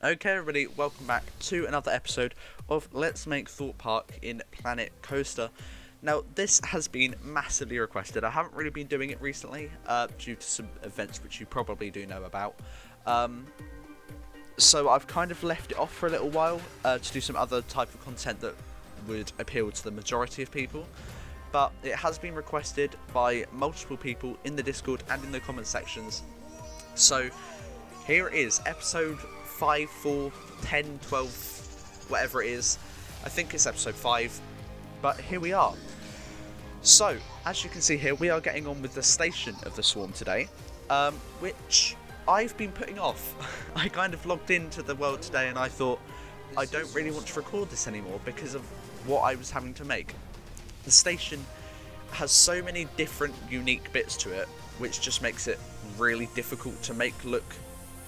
Okay, everybody, welcome back to another episode of Let's Make Thorpe Park in Planet Coaster. Now, this has been massively requested. I haven't really been doing it recently, due to some events which you probably do know about. So I've kind of left it off for a little while to do some other type of content that would appeal to the majority of people. But it has been requested by multiple people in the Discord and in the comment sections. So here it is, episode 5, 4, 10, 12, whatever it is. I think it's episode 5, but here we are. So, as you can see here, we are getting on with the station of the swarm today, which I've been putting off. I kind of logged into the world today and I thought, I don't really want to record this anymore because of what I was having to make. The station has so many different unique bits to it, which just makes it really difficult to make look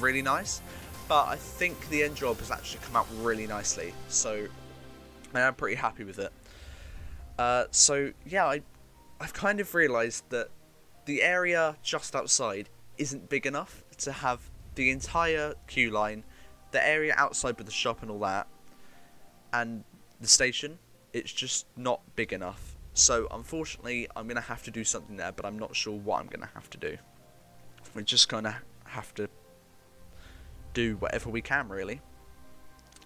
really nice. But I think the end job has actually come out really nicely, so I'm pretty happy with it. So yeah, I've kind of realised that the area just outside isn't big enough to have the entire queue line, the area outside with the shop and all that, and the station. It's just not big enough. So unfortunately, I'm going to have to do something there, but I'm not sure what I'm going to have to do. We're just going to have to do whatever we can, really.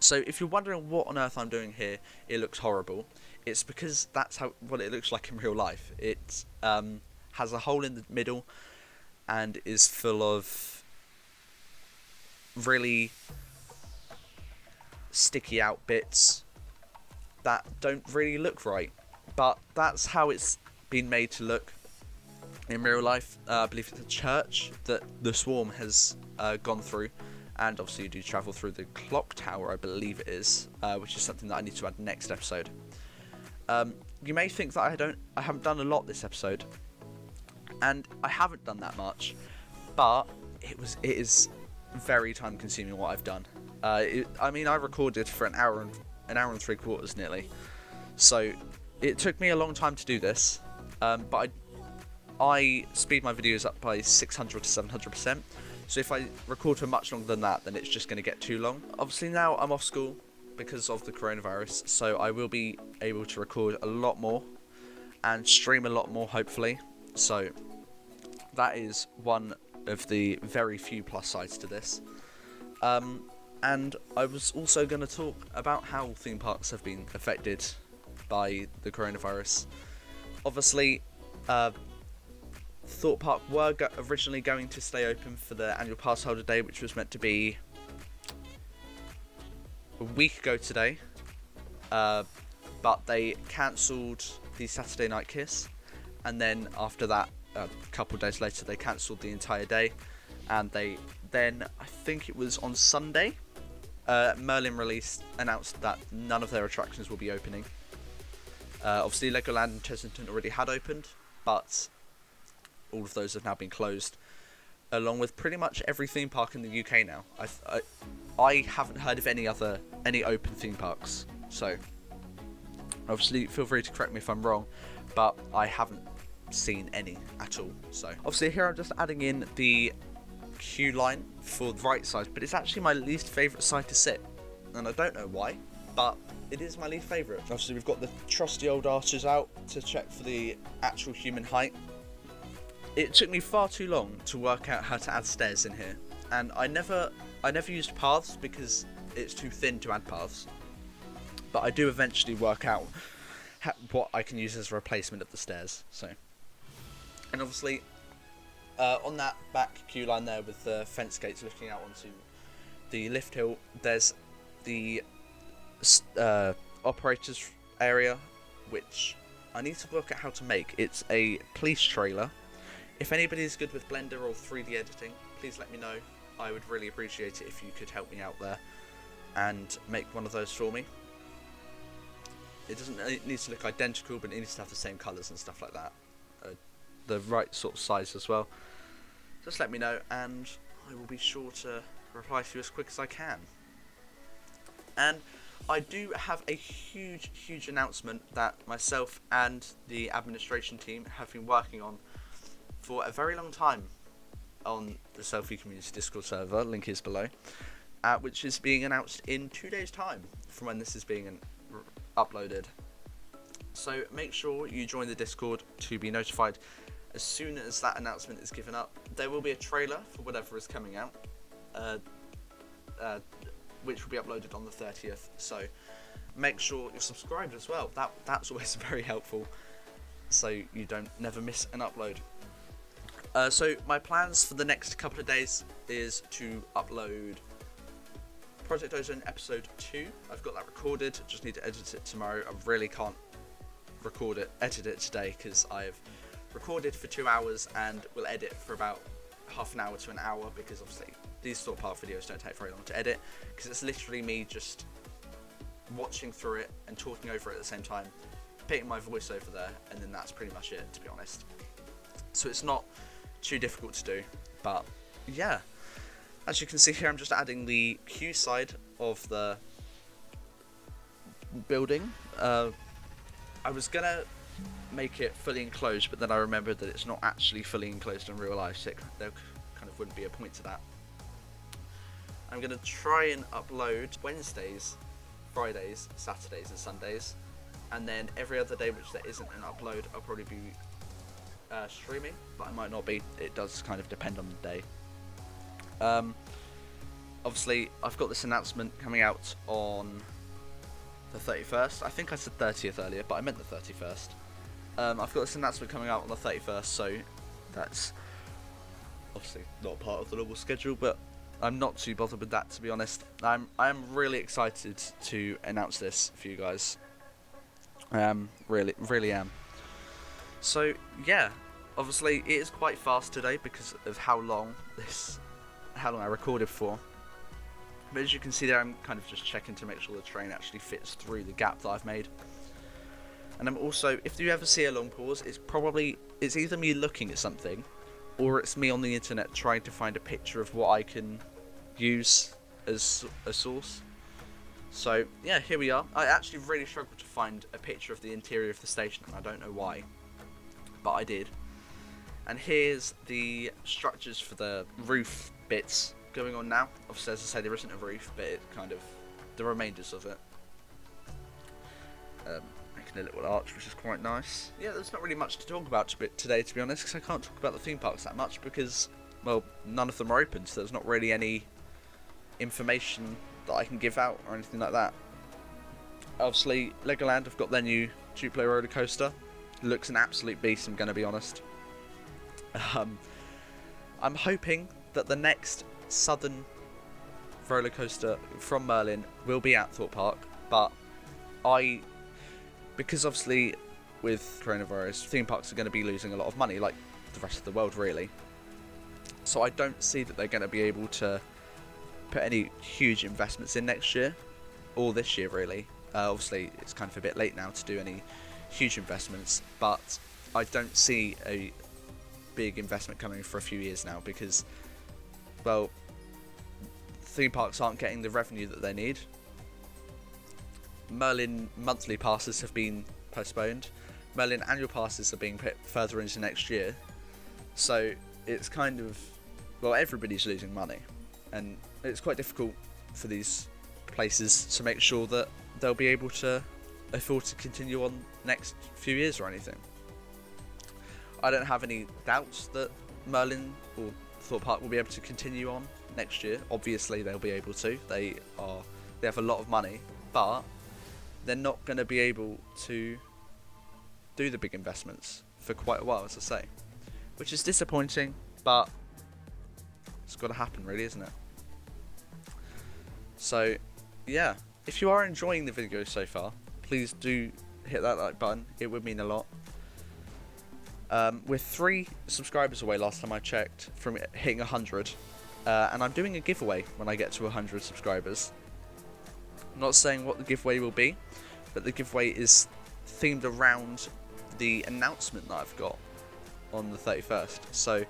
So if you're wondering what on earth I'm doing here, it looks horrible. It's because that's what it looks like in real life. It has a hole in the middle and is full of really sticky out bits that don't really look right. But that's how it's been made to look in real life. I believe it's a church that the swarm has gone through. And obviously you do travel through the clock tower, I believe it is, which is something that I need to add next episode. You may think that I haven't done a lot this episode, and I haven't done that much, but it is very time consuming what I've done. I recorded for an hour and 3/4 nearly, so it took me a long time to do this, but I speed my videos up by 600 to 700%. So if I record for much longer than that, then it's just going to get too long. Obviously now I'm off school because of the coronavirus, so I will be able to record a lot more and stream a lot more, hopefully. So that is one of the very few plus sides to this. And I was also going to talk about how theme parks have been affected by the coronavirus. Obviously, Thorpe Park were originally going to stay open for the annual pass holder day, which was meant to be a week ago today, but they cancelled the Saturday Night Kiss, and then after that, a couple of days later, they cancelled the entire day, and then I think it was on Sunday, Merlin announced that none of their attractions will be opening. Obviously Legoland and Chessington already had opened, but all of those have now been closed, along with pretty much every theme park in the UK now. I haven't heard of any open theme parks, so obviously feel free to correct me if I'm wrong, but I haven't seen any at all. So obviously here I'm just adding in the queue line for the right side, but it's actually my least favourite side to sit, and I don't know why, but it is my least favourite. Obviously we've got the trusty old arches out to check for the actual human height. It took me far too long to work out how to add stairs in here, and I never used paths because it's too thin to add paths, but I do eventually work out what I can use as a replacement of the stairs. So, and obviously on that back queue line there with the fence gates looking out onto the lift hill, there's the operators area, which I need to work out how to make. It's a police trailer. If anybody's good with Blender or 3D editing, please let me know. I would really appreciate it if you could help me out there and make one of those for me. It needs to look identical, but it needs to have the same colours and stuff like that. The right sort of size as well. Just let me know and I will be sure to reply to you as quick as I can. And I do have a huge announcement that myself and the administration team have been working on for a very long time on the Selfie Community Discord server, link is below. which is being announced in 2 days' time from when this is being uploaded. So make sure you join the Discord to be notified as soon as that announcement is given up. There will be a trailer for whatever is coming out, which will be uploaded on the 30th. So make sure you're subscribed as well. That's always very helpful, so you don't never miss an upload. So my plans for the next couple of days is to upload Project Ozone episode 2. I've got that recorded, just need to edit it tomorrow. I really can't edit it today because I've recorded for 2 hours and will edit for about half an hour to an hour, because obviously these Thorpe Park videos don't take very long to edit, because it's literally me just watching through it and talking over it at the same time, putting my voice over there, and then that's pretty much it, to be honest. So it's not too difficult to do, but yeah, as you can see here, I'm just adding the queue side of the building. I was gonna make it fully enclosed, but then I remembered that it's not actually fully enclosed in real life, so there kind of wouldn't be a point to that. I'm gonna try and upload Wednesdays, Fridays, Saturdays and Sundays, and then every other day which there isn't an upload, I'll probably be streaming, but I might not be. It does kind of depend on the day. Obviously I've got this announcement coming out on the 31st. I think I said 30th earlier, but I meant the 31st. I've got this announcement coming out on the 31st, so that's obviously not part of the normal schedule, but I'm not too bothered with that, to be honest. I'm really excited to announce this for you guys. Really am. So yeah, obviously it is quite fast today because of how long I recorded for. But as you can see there, I'm kind of just checking to make sure the train actually fits through the gap that I've made. And I'm also, if you ever see a long pause, it's either me looking at something, or it's me on the internet trying to find a picture of what I can use as a source. So yeah, here we are. I actually really struggled to find a picture of the interior of the station, and I don't know why, but I did. And here's the structures for the roof bits going on now. Obviously, as I say, there isn't a roof, but it kind of the remainders of it. Making a little arch, which is quite nice. Yeah, there's not really much to talk about today, to be honest, because I can't talk about the theme parks that much because, well, none of them are open, so there's not really any information that I can give out or anything like that. Obviously, Legoland have got their new two-player roller coaster. It looks an absolute beast, I'm going to be honest. I'm hoping that the next southern roller coaster from Merlin will be at Thorpe Park, but because obviously with coronavirus, theme parks are going to be losing a lot of money, like the rest of the world really. So I don't see that they're going to be able to put any huge investments in next year, or this year really. Obviously it's kind of a bit late now to do any huge investments, but I don't see a big investment coming for a few years now because, well, theme parks aren't getting the revenue that they need. Merlin monthly passes have been postponed. Merlin annual passes are being put further into next year. So it's kind of, well, everybody's losing money, and it's quite difficult for these places to make sure that they'll be able to afford to continue on next few years or anything. I don't have any doubts that Merlin or Thorpe Park will be able to continue on next year. Obviously they'll be able to. They have a lot of money, but they're not going to be able to do the big investments for quite a while, as I say, which is disappointing, but it's got to happen really, isn't it? So yeah, if you are enjoying the video so far, please do hit that like button. It would mean a lot. We're 3 subscribers away last time I checked from hitting 100, and I'm doing a giveaway when I get to 100 subscribers. I'm not saying what the giveaway will be, but the giveaway is themed around the announcement that I've got on the 31st. So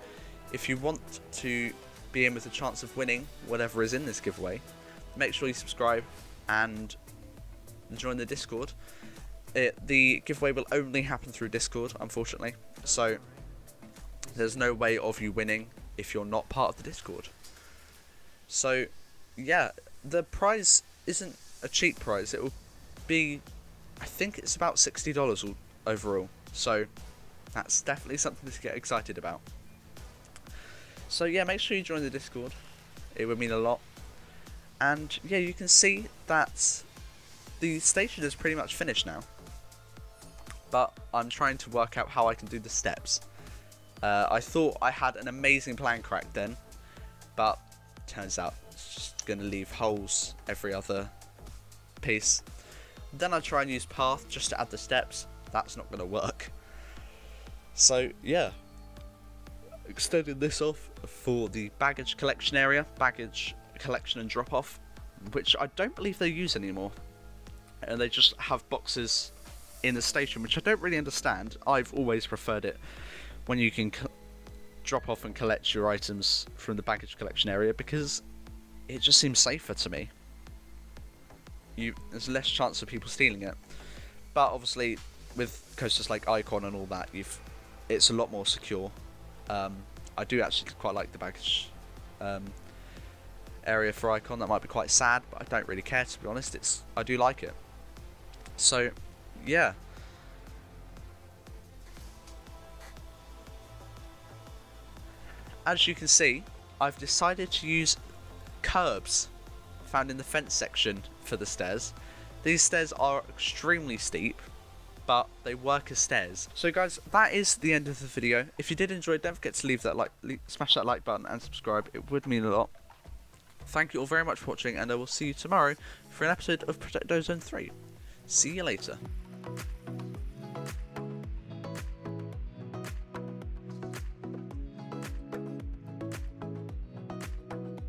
if you want to be in with a chance of winning whatever is in this giveaway, make sure you subscribe and join the Discord. The giveaway will only happen through Discord, unfortunately, so there's no way of you winning if you're not part of the Discord. So yeah, the prize isn't a cheap prize. It will be, I think it's about $60 overall. So that's definitely something to get excited about. So yeah, make sure you join the Discord. It would mean a lot. And yeah, you can see that the station is pretty much finished now. But I'm trying to work out how I can do the steps. I thought I had an amazing plan cracked then, but turns out it's just going to leave holes every other piece. Then I try and use path just to add the steps. That's not going to work. So yeah, extending this off for the baggage collection area, baggage collection and drop off, which I don't believe they use anymore. And they just have boxes in the station, which I don't really understand. I've always preferred it when you can drop off and collect your items from the baggage collection area, because it just seems safer to me. There's less chance of people stealing it. But obviously, with coasters like Icon and all that, it's a lot more secure. I do actually quite like the baggage area for Icon. That might be quite sad, but I don't really care, to be honest. I do like it. So, yeah. As you can see, I've decided to use curbs found in the fence section for the stairs. These stairs are extremely steep, but they work as stairs. So guys, that is the end of the video. If you did enjoy, don't forget to leave that smash that like button and subscribe. It would mean a lot. Thank you all very much for watching, and I will see you tomorrow for an episode of Protect Ozone 3. See you later.